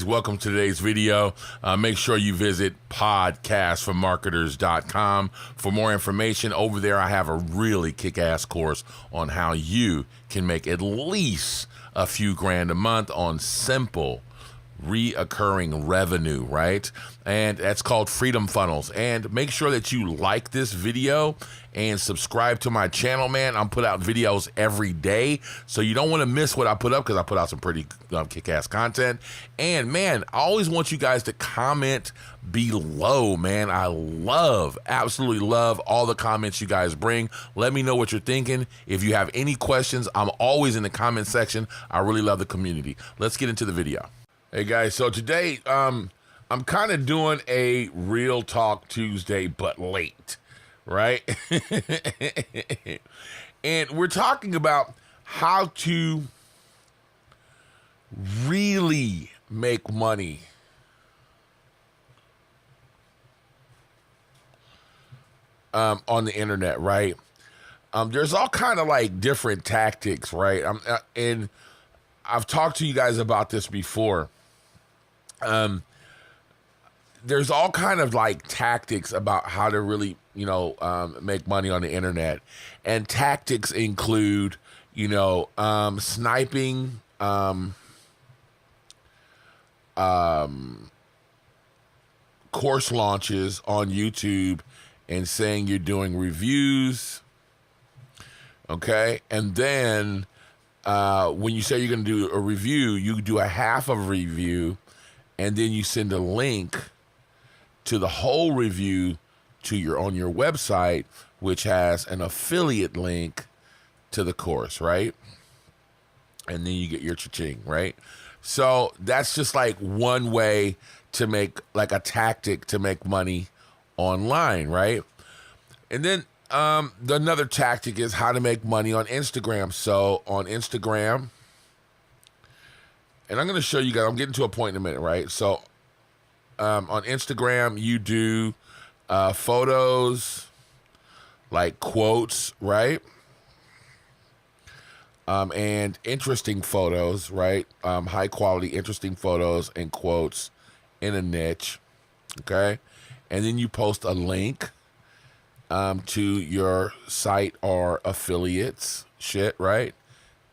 guys, welcome to today's video. Make sure you visit podcastformarketers.com for more information. Over there, I have a really kick-ass course on how you can make at least a few grand a month on simple reoccurring revenue, right? And that's called Freedom Funnels. And make sure that you like this video and subscribe to my channel, man. I'm put out videos every day, so you don't want to miss what I put up, because I put out some pretty kick-ass content. And man, I always want you guys to comment below, man. I absolutely love all the comments you guys bring. Let me know what you're thinking. If you have any questions, I'm always in the comment section. I really love the community. Let's get into the video. Hey guys, so today I'm kind of doing a Real Talk Tuesday, but late, right? And we're talking about how to really make money on the internet, right? There's all kind of like different tactics, right? And I've talked to you guys about this before. There's all kind of like tactics about how to really, make money on the internet. And tactics include, sniping, course launches on YouTube and saying you're doing reviews. Okay. And then, when you say you're going to do a review, you do a half of a review, and then you send a link to the whole review on your website, which has an affiliate link to the course, right? And then you get your cha-ching, right? So that's just like one way to make, like a tactic to make money online, right? And then another tactic is how to make money on Instagram. So on Instagram, and I'm going to show you guys, I'm getting to a point in a minute, right? So on Instagram, you do photos, like quotes, right? And interesting photos, right? High quality, interesting photos and quotes in a niche, okay? And then you post a link to your site or affiliates shit, right?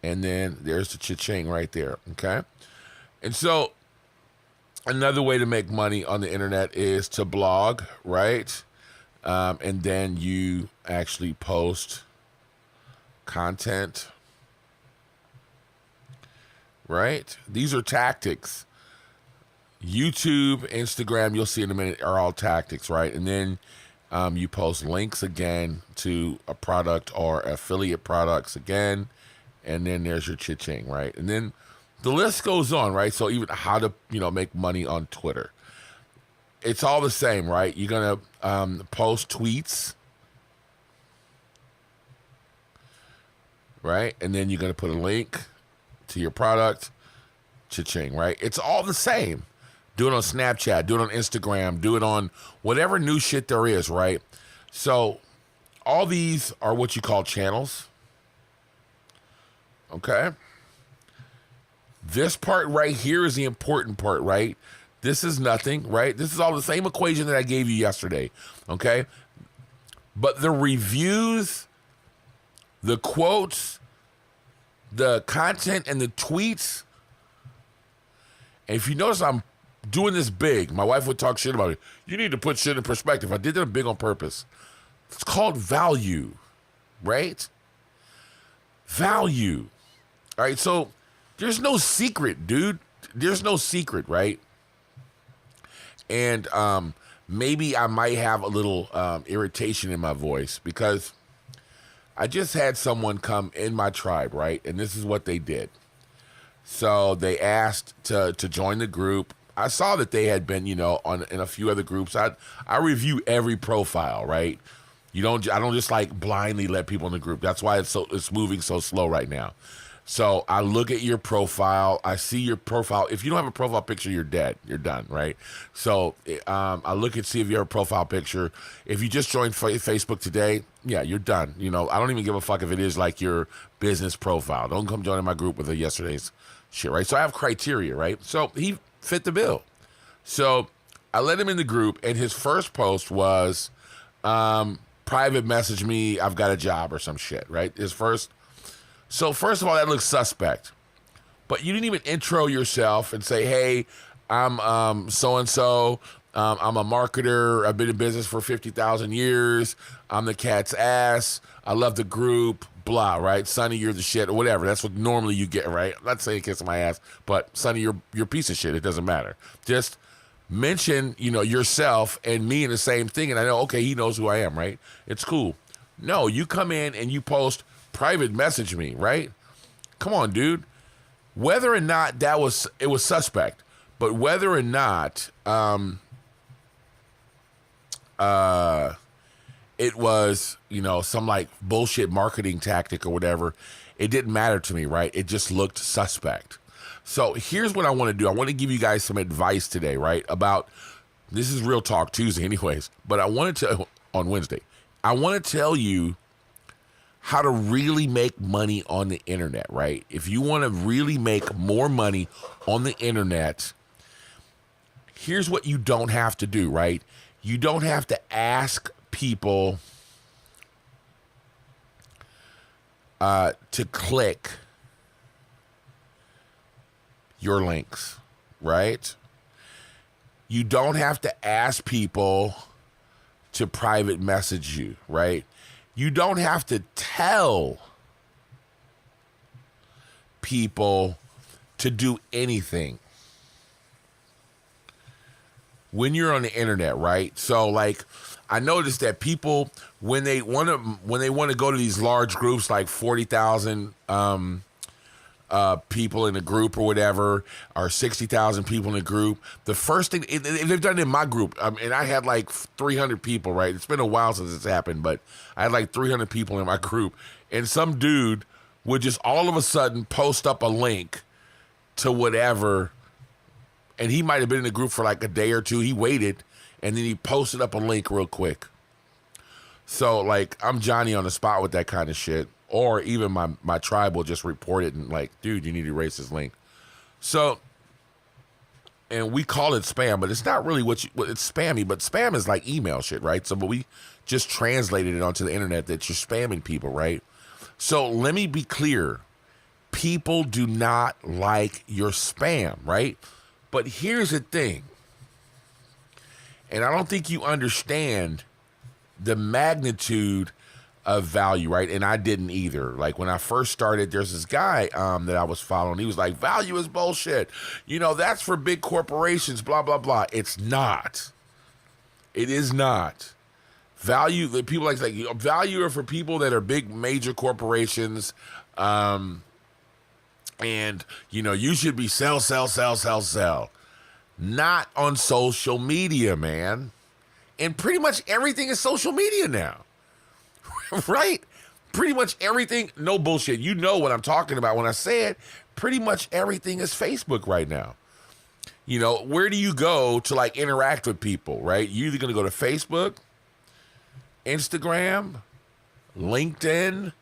And then there's the cha-ching right there, okay? And so another way to make money on the internet is to blog, right? And then you actually post content, right? These are tactics. YouTube, Instagram, you'll see in a minute, are all tactics, right? And then you post links again to a product or affiliate products again, and then there's your cha-ching, right? And then the list goes on, right? So even how to, make money on Twitter. It's all the same, right? You're going to post tweets, right? And then you're going to put a link to your product, cha-ching, right? It's all the same. Do it on Snapchat, do it on Instagram, do it on whatever new shit there is, right? So all these are what you call channels, okay? This part right here is the important part, right? This is nothing, right? This is all the same equation that I gave you yesterday, okay? But the reviews, the quotes, the content, and the tweets, and if you notice, I'm doing this big. My wife would talk shit about it. You need to put shit in perspective. I did that big on purpose. It's called value, right? Value. All right, so there's no secret, dude. There's no secret, right? And maybe I might have a little irritation in my voice because I just had someone come in my tribe, right? And this is what they did. So they asked to join the group. I saw that they had been, in a few other groups. I review every profile, right? I don't just like blindly let people in the group. That's why it's moving so slow right now. So I look at your profile. I see your profile. If you don't have a profile picture, you're dead. You're done, right? So I look and see if you have a profile picture. If you just joined Facebook today, yeah, you're done. I don't even give a fuck if it is like your business profile. Don't come join my group with yesterday's shit, right? So I have criteria, right? So fit the bill. So I let him in the group, and his first post was private message me, I've got a job or some shit, right? His first. So first of all, that looks suspect. But you didn't even intro yourself and say, hey, I'm so-and-so. I'm a marketer. I've been in business for 50,000 years. I'm the cat's ass. I love the group. Blah, right? Sonny, you're the shit, or whatever. That's what normally you get, right? I'm not saying kiss my ass, but Sonny, you're a piece of shit. It doesn't matter. Just mention, yourself and me in the same thing, and I know, okay, he knows who I am, right? It's cool. No, you come in and you post private message me, right? Come on, dude. Whether or not it was suspect, but whether or not it was, some like bullshit marketing tactic or whatever, it didn't matter to me, right? It just looked suspect. So here's what I want to do. I want to give you guys some advice today, right? About, this is Real Talk Tuesday anyways, but on Wednesday, I want to tell you how to really make money on the internet, right? If you want to really make more money on the internet, here's what you don't have to do, right? You don't have to ask people to click your links, right? You don't have to ask people to private message you, right? You don't have to tell people to do anything when you're on the internet, right? So like, I noticed that people, when they want to go to these large groups, like 40,000 people in a group or whatever, or 60,000 people in a group, the first thing, they've done it in my group, and I had like 300 people, right? It's been a while since it's happened, but I had like 300 people in my group, and some dude would just all of a sudden post up a link to whatever, and he might have been in the group for like a day or two. He waited, and then he posted up a link real quick. So like, I'm Johnny on the spot with that kind of shit. Or even my tribe will just report it and like, dude, you need to erase this link. So, and we call it spam, but it's not really it's spammy, but spam is like email shit, right? So, but we just translated it onto the internet that you're spamming people, right? So let me be clear. People do not like your spam, right? But here's the thing. And I don't think you understand the magnitude of value, right? And I didn't either. Like when I first started, there's this guy that I was following. He was like, value is bullshit. That's for big corporations, blah, blah, blah. It's not. It is not. Value, the people like value are for people that are big, major corporations. And, you should be sell. Not on social media, man. And pretty much everything is social media now. Right? Pretty much everything, no bullshit. You know what I'm talking about when I say it. Pretty much everything is Facebook right now. Where do you go to like interact with people, right? You're either going to go to Facebook, Instagram, LinkedIn,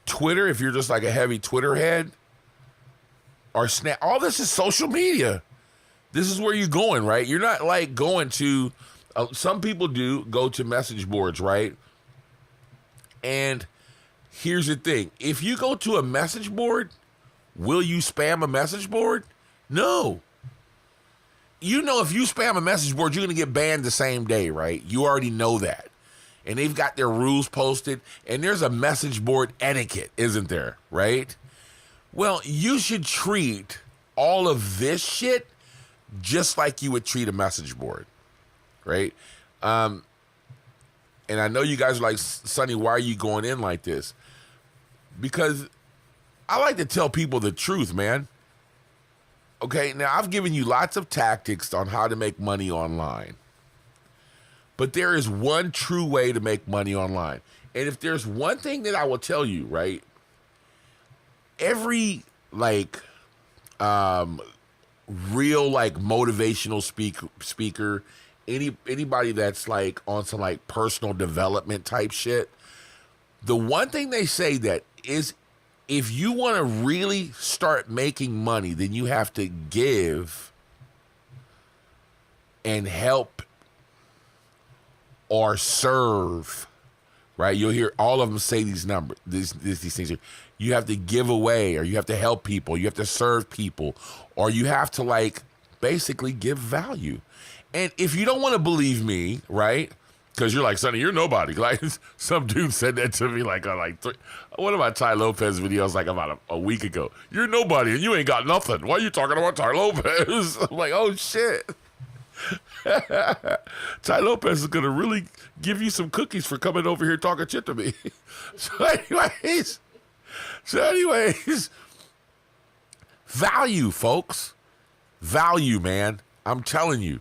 Twitter, if you're just like a heavy Twitter head, or Snap. All this is social media. This is where you're going, right? You're not like going to... some people do go to message boards, right? And here's the thing. If you go to a message board, will you spam a message board? No. If you spam a message board, you're going to get banned the same day, right? You already know that. And they've got their rules posted. And there's a message board etiquette, isn't there? Right? Well, you should treat all of this shit just like you would treat a message board. Right? And I know you guys are like, Sonny, why are you going in like this? Because I like to tell people the truth, man. Okay, now I've given you lots of tactics on how to make money online. But there is one true way to make money online. And if there's one thing that I will tell you, right? Every real like motivational speaker, anybody that's like on some like personal development type shit, the one thing they say that is if you want to really start making money, then you have to give and help or serve, right? You'll hear all of them say these numbers, these things. You have to give away, or you have to help people, you have to serve people, or you have to like basically give value. And if you don't want to believe me, right? Because you're like, Sonny, you're nobody. Like some dude said that to me like on one of my Tai Lopez videos like about a week ago. You're nobody and you ain't got nothing. Why are you talking about Tai Lopez? I'm like, oh shit. Tai Lopez is gonna really give you some cookies for coming over here talking shit to me. So anyways, value, folks. Value, man. I'm telling you.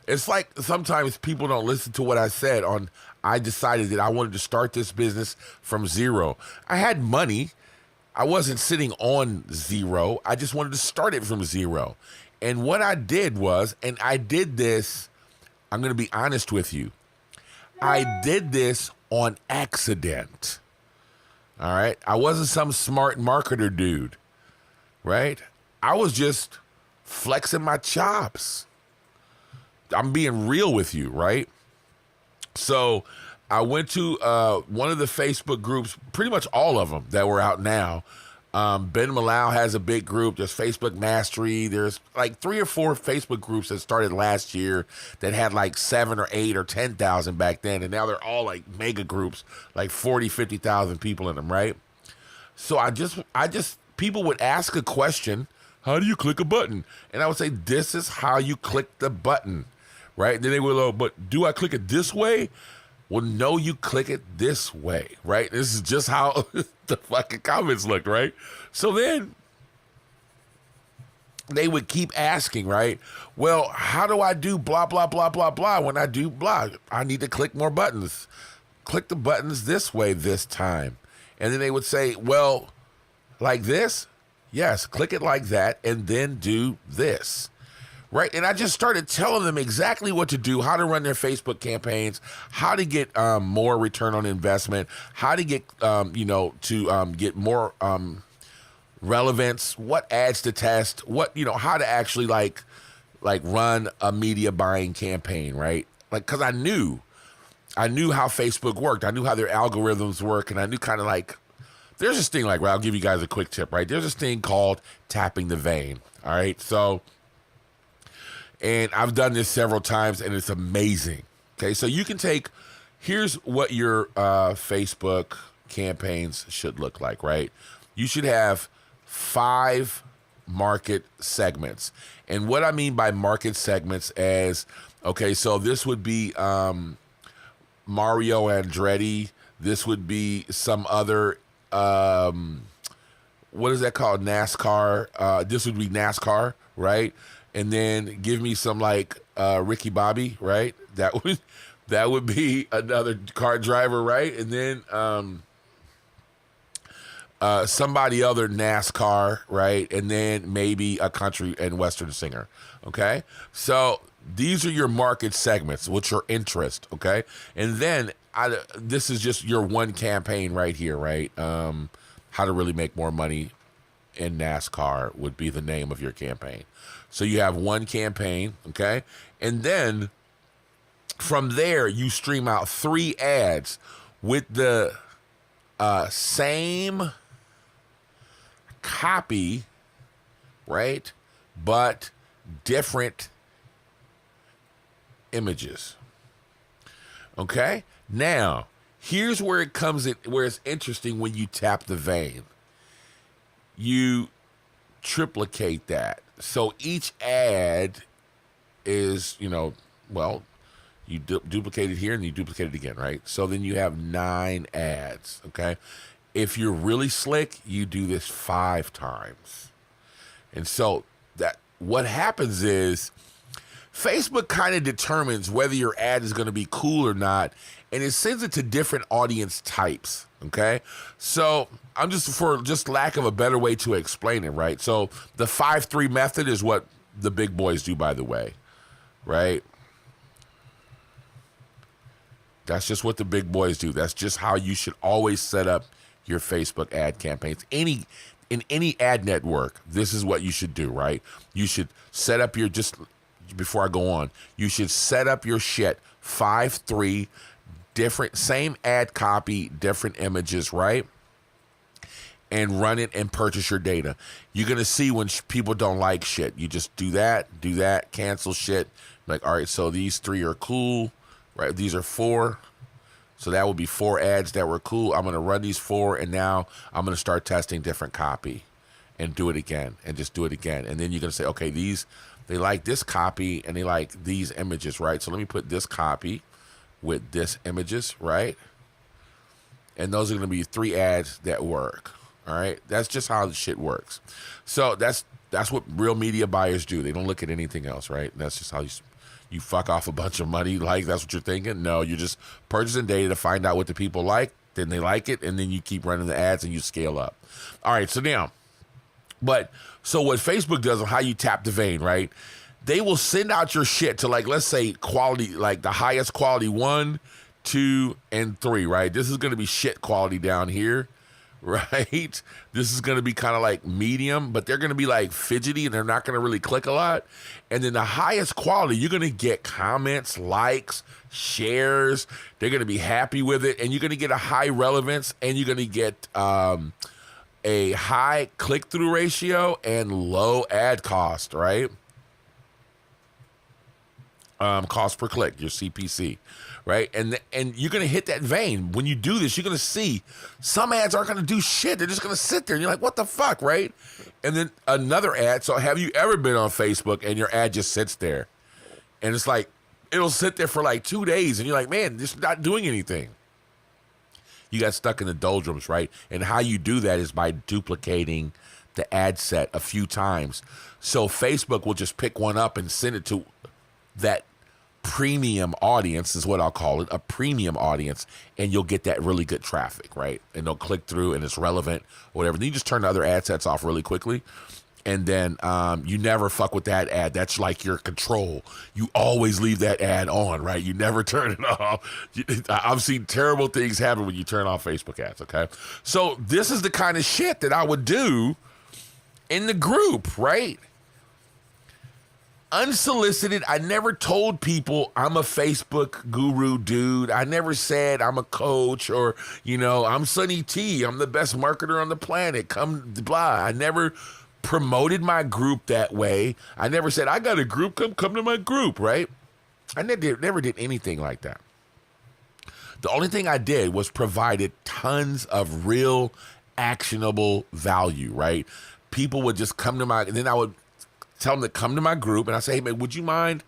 It's like sometimes people don't listen to what I said on, I decided that I wanted to start this business from zero. I had money. I wasn't sitting on zero. I just wanted to start it from zero. And what I did was, and I did this, I'm going to be honest with you. I did this on accident. All right. I wasn't some smart marketer dude, right? I was just flexing my chops. I'm being real with you, right? So I went to one of the Facebook groups, pretty much all of them that were out now. Ben Mallow has a big group. There's Facebook Mastery. There's like 3 or 4 Facebook groups that started last year that had like 7 or 8 or 10,000 back then. And now they're all like mega groups, like 40, 50,000 people in them, right? So I just, people would ask a question, how do you click a button? And I would say, this is how you click the button. Right? And then they would go, but do I click it this way? Well, no, you click it this way, right? This is just how the fucking comments looked, right? So then they would keep asking, right? Well, how do I do blah, blah, blah, blah, blah? When I do blah, I need to click more buttons. Click the buttons this way this time. And then they would say, well, like this? Yes, click it like that and then do this. Right. And I just started telling them exactly what to do, how to run their Facebook campaigns, how to get more return on investment, how to get, get more relevance, what ads to test, what, how to actually like run a media buying campaign. Right. Like, because I knew how Facebook worked. I knew how their algorithms work. And I knew kind of like, there's this thing like, I'll give you guys a quick tip, right? There's this thing called tapping the vein. All right. So, and I've done this several times, and it's amazing. Okay, so you can here's what your Facebook campaigns should look like, right? You should have 5 market segments. And what I mean by market segments is, okay, so this would be Mario Andretti. This would be some other, what is that called? NASCAR. This would be NASCAR, right? And then give me some like Ricky Bobby, right? That would be another car driver, right? And then somebody other NASCAR, right? And then maybe a country and western singer, okay? So these are your market segments, what's your interest, okay? And then this is just your one campaign right here, right? How to really make more money in NASCAR would be the name of your campaign. So you have one campaign, okay? And then from there, you stream out 3 ads with the same copy, right? But different images. Okay? Now, here's where it comes in, where it's interesting when you tap the vein. You triplicate that. So each ad is, you duplicate it here and you duplicate it again, right? So then you have 9 ads, okay? If you're really slick, you do this 5 times. And so what happens is Facebook kind of determines whether your ad is going to be cool or not, and it sends it to different audience types, okay? So I'm just lack of a better way to explain it, right? So the 5-3 method is what the big boys do, by the way, right? That's just what the big boys do. That's just how you should always set up your Facebook ad campaigns. In any ad network, this is what you should do, right? You should set up your, just before I go on, you should set up your shit 5-3 different, same ad copy, different images, right? And run it and purchase your data. You're going to see when people don't like shit. You just do that, cancel shit. Like, all right, so these 3 are cool, right? These are 4. So that would be 4 ads that were cool. I'm going to run these 4, and now I'm going to start testing different copy and do it again and just do it again. And then you're going to say, okay, they like this copy and they like these images, right? So let me put this copy with this images, right? And those are going to be 3 ads that work. All right, that's just how the shit works. So that's what real media buyers do. They don't look at anything else, right? That's just how you fuck off a bunch of money. Like, that's what you're thinking? No, you're just purchasing data to find out what the people like. Then they like it, and then you keep running the ads and you scale up. All right, so now, so what Facebook does on how you tap the vein, right? They will send out your shit to, like, let's say quality, like the highest quality 1, 2, and 3, right? This is going to be shit quality down here. Right? This is going to be kind of like medium, but they're going to be like fidgety and they're not going to really click a lot. And then the highest quality, you're going to get comments, likes, shares. They're going to be happy with it. And you're going to get a high relevance, and you're going to get a high click-through ratio and low ad cost, right? Cost per click, your CPC, right? And you're going to hit that vein. When you do this, you're going to see some ads aren't going to do shit. They're just going to sit there, and you're like, what the fuck, right? And then another ad. So have you ever been on Facebook and your ad just sits there? And it's like, it'll sit there for like 2 days, and you're like, man, this is not doing anything. You got stuck in the doldrums, right? And how you do that is by duplicating the ad set a few times. So Facebook will just pick one up and send it to that premium audience, is what I'll call it, a premium audience, and you'll get that really good traffic, right? And they'll click through and it's relevant, whatever. Then you just turn the other ad sets off really quickly, and then you never fuck with that ad. That's like your control. You always leave that ad on, right? You never turn it off. I've seen terrible things happen when you turn off Facebook ads, okay? So this is the kind of shit that I would do in the group, right? Unsolicited. I never told people I'm a Facebook guru dude. I never said I'm a coach or, I'm Sonny T. I'm the best marketer on the planet. Come, blah. I never promoted my group that way. I never said, I got a group. Come to my group, right? I never did anything like that. The only thing I did was provided tons of real actionable value, right? People would just come to and then I would tell them to come to my group, and I say, hey, man, would you mind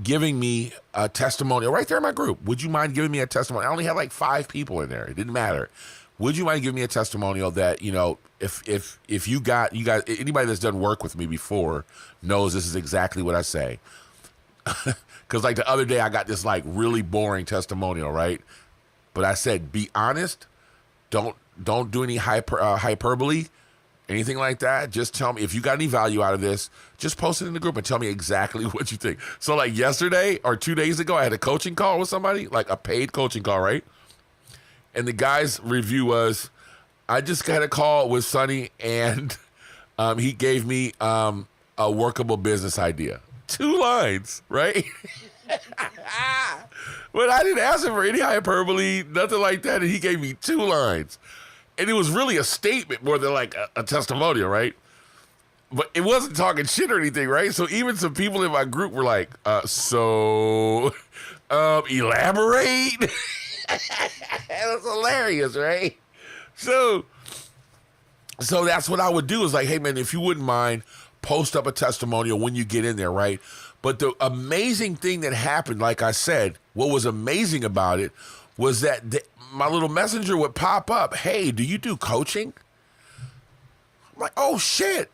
giving me a testimonial right there in my group? Would you mind giving me a testimonial? I only had like 5 people in there. It didn't matter. Would you mind giving me a testimonial that, if you guys, anybody that's done work with me before knows this is exactly what I say. Because like the other day, I got this like really boring testimonial, right? But I said, be honest. Don't do any hyperbole. Anything like that, just tell me if you got any value out of this. Just post it in the group and tell me exactly what you think. So like yesterday or 2 days ago, I had a coaching call with somebody, like a paid coaching call, right? And the guy's review was, I just had a call with Sonny, and he gave me a workable business idea. 2 lines, right? But I didn't ask him for any hyperbole, nothing like that, and he gave me 2 lines. And it was really a statement more than like a testimonial, right? But it wasn't talking shit or anything, right? So even some people in my group were like, elaborate? That's hilarious, right? So that's what I would do is like, hey, man, if you wouldn't mind, post up a testimonial when you get in there, right? But the amazing thing that happened, like I said, what was amazing about it was that my little messenger would pop up. Hey, do you do coaching? I'm like, oh shit.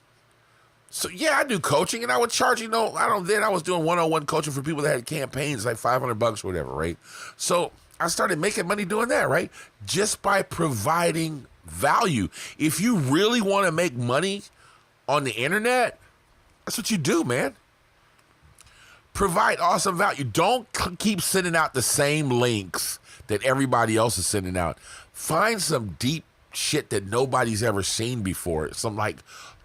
So yeah, I do coaching, and I would charge, then I was doing one-on-one coaching for people that had campaigns, like $500 or whatever, right? So I started making money doing that, right? Just by providing value. If you really want to make money on the internet, that's what you do, man. Provide awesome value. Don't keep sending out the same links that everybody else is sending out. Find some deep shit that nobody's ever seen before. Some like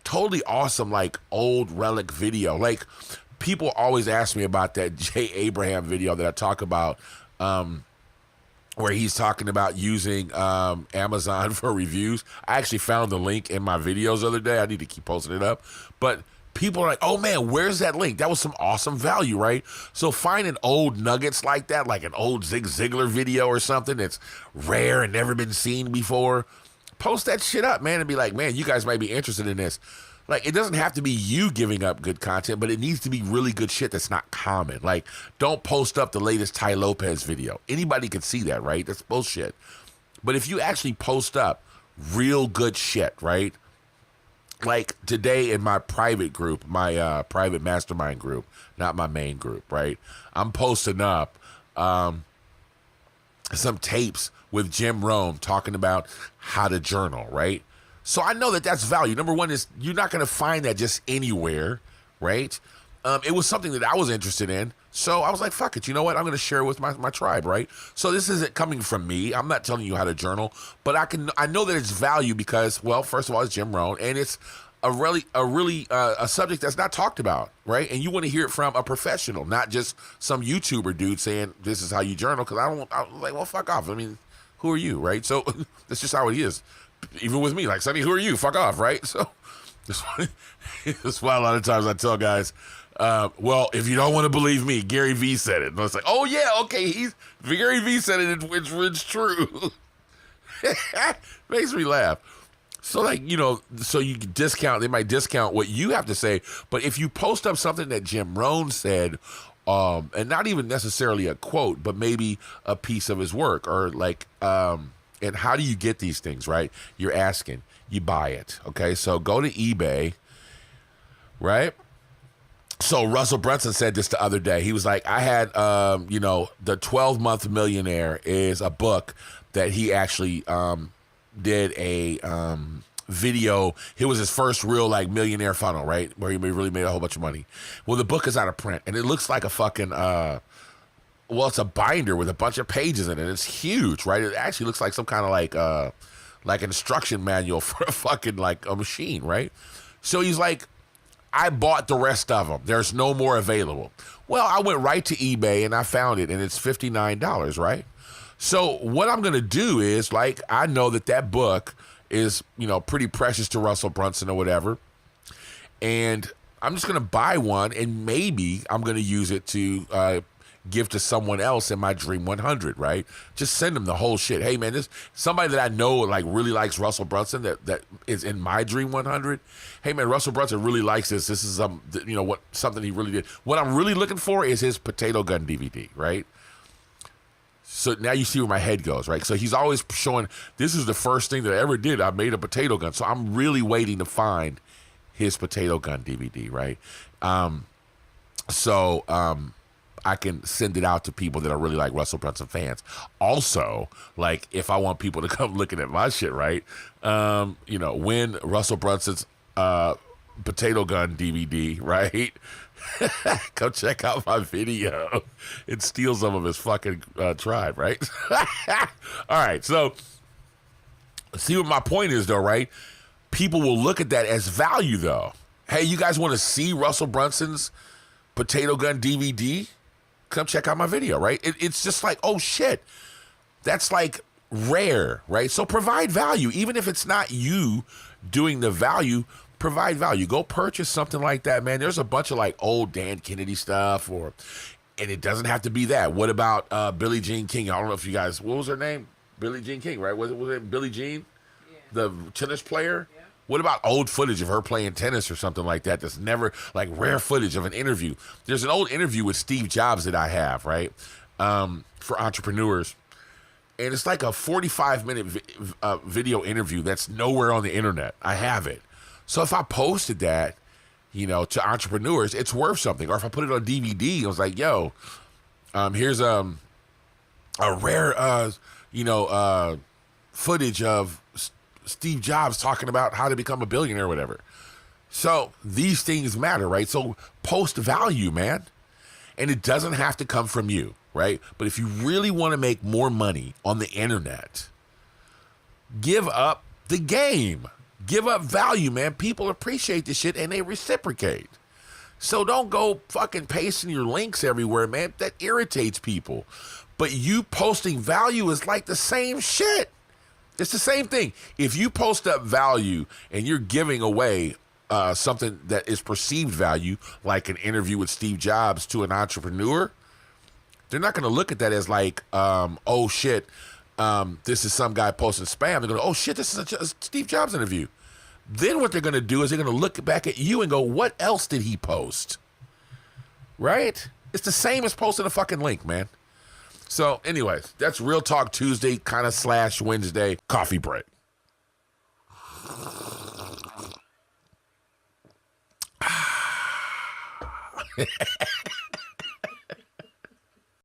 totally awesome, like old relic video. Like people always ask me about that Jay Abraham video that I talk about, where he's talking about using Amazon for reviews. I actually found the link in my videos the other day. I need to keep posting it up. But people are like, oh man, where's that link? That was some awesome value, right? So finding old nuggets like that, like an old Zig Ziglar video or something that's rare and never been seen before, post that shit up, man, and be like, man, you guys might be interested in this. Like, it doesn't have to be you giving up good content, but it needs to be really good shit that's not common. Like, don't post up the latest Ty Lopez video. Anybody can see that, right? That's bullshit. But if you actually post up real good shit, right? Like today in my private group, my private mastermind group, not my main group, right? I'm posting up some tapes with Jim Rome talking about how to journal, right? So I know that that's value. Number one is you're not going to find that just anywhere, right? It was something that I was interested in. So I was like, fuck it. You know what? I'm going to share it with my tribe, right? So this isn't coming from me. I'm not telling you how to journal, but I know that it's value because, well, first of all, it's Jim Rohn, and it's a subject that's not talked about, right? And you want to hear it from a professional, not just some YouTuber dude saying this is how you journal. Because I'm like, well, fuck off. I mean, who are you, right? So that's just how it is. Even with me, like, Sonny, who are you? Fuck off, right? So that's why a lot of times I tell guys, well, if you don't want to believe me, Gary Vee said it. And I was like, oh yeah, okay, Gary Vee said it, it's true. Makes me laugh. So like, you know, so you can they might discount what you have to say, but if you post up something that Jim Rohn said, and not even necessarily a quote, but maybe a piece of his work, or like, and how do you get these things, right? You're asking, you buy it, okay? So go to eBay, right? So Russell Brunson said this the other day. He was like, I had, you know, The 12-Month Millionaire is a book that he actually did a video. It was his first real, like, millionaire funnel, right? Where he really made a whole bunch of money. Well, the book is out of print, and it looks like a fucking... well, it's a binder with a bunch of pages in it. It's huge, right? It actually looks like some kind of like instruction manual for a fucking like a machine, right? So he's like, I bought the rest of them. There's no more available. Well, I went right to eBay and I found it, and it's $59, right? So what I'm gonna do is, like, I know that book is, you know, pretty precious to Russell Brunson or whatever, and I'm just gonna buy one, and maybe I'm gonna use it to give to someone else in my Dream 100, right? Just send them the whole shit. Hey man, this somebody that I know like really likes Russell Brunson that is in my Dream 100. Hey man, Russell Brunson really likes this. This is something he really did. What I'm really looking for is his Potato Gun DVD, right? So now you see where my head goes, right? So he's always showing this is the first thing that I ever did. I made a potato gun. So I'm really waiting to find his Potato Gun DVD, right? I can send it out to people that are really like Russell Brunson fans. Also, like if I want people to come looking at my shit, right? You know, when Russell Brunson's Potato Gun DVD, right? Come check out my video and steal some of his fucking tribe, right? All right, so see what my point is though, right? People will look at that as value though. Hey, you guys want to see Russell Brunson's Potato Gun DVD? Come check out my video, right? It's just like, oh shit, that's like rare, right? So provide value, even if it's not you doing the value. Provide value. Go purchase something like that, man. There's a bunch of like old Dan Kennedy stuff, and it doesn't have to be that. What about Billie Jean King? I don't know if you guys, what was her name? Billie Jean King, right? Was it Billie Jean, the tennis player? Yeah. What about old footage of her playing tennis or something like that? That's never, like, rare footage of an interview. There's an old interview with Steve Jobs that I have, right, for entrepreneurs. And it's like a 45-minute video interview that's nowhere on the internet. I have it. So if I posted that, you know, to entrepreneurs, it's worth something. Or if I put it on DVD, I was like, yo, here's a rare, footage of Steve Jobs talking about how to become a billionaire or whatever. So these things matter, right? So post value, man. And it doesn't have to come from you. right? But if you really want to make more money on the internet, give up the game. Give up value, man. People appreciate this shit and they reciprocate. So don't go fucking pasting your links everywhere, man. That irritates people. But you posting value is like the same shit. It's the same thing. If you post up value and you're giving away something that is perceived value, like an interview with Steve Jobs to an entrepreneur, they're not going to look at that as like, oh shit, this is some guy posting spam. They're going to, oh shit, this is a Steve Jobs interview. Then what they're going to do is they're going to look back at you and go, what else did he post? Right? It's the same as posting a fucking link, man. So anyways, that's Real Talk Tuesday kind of / Wednesday coffee break.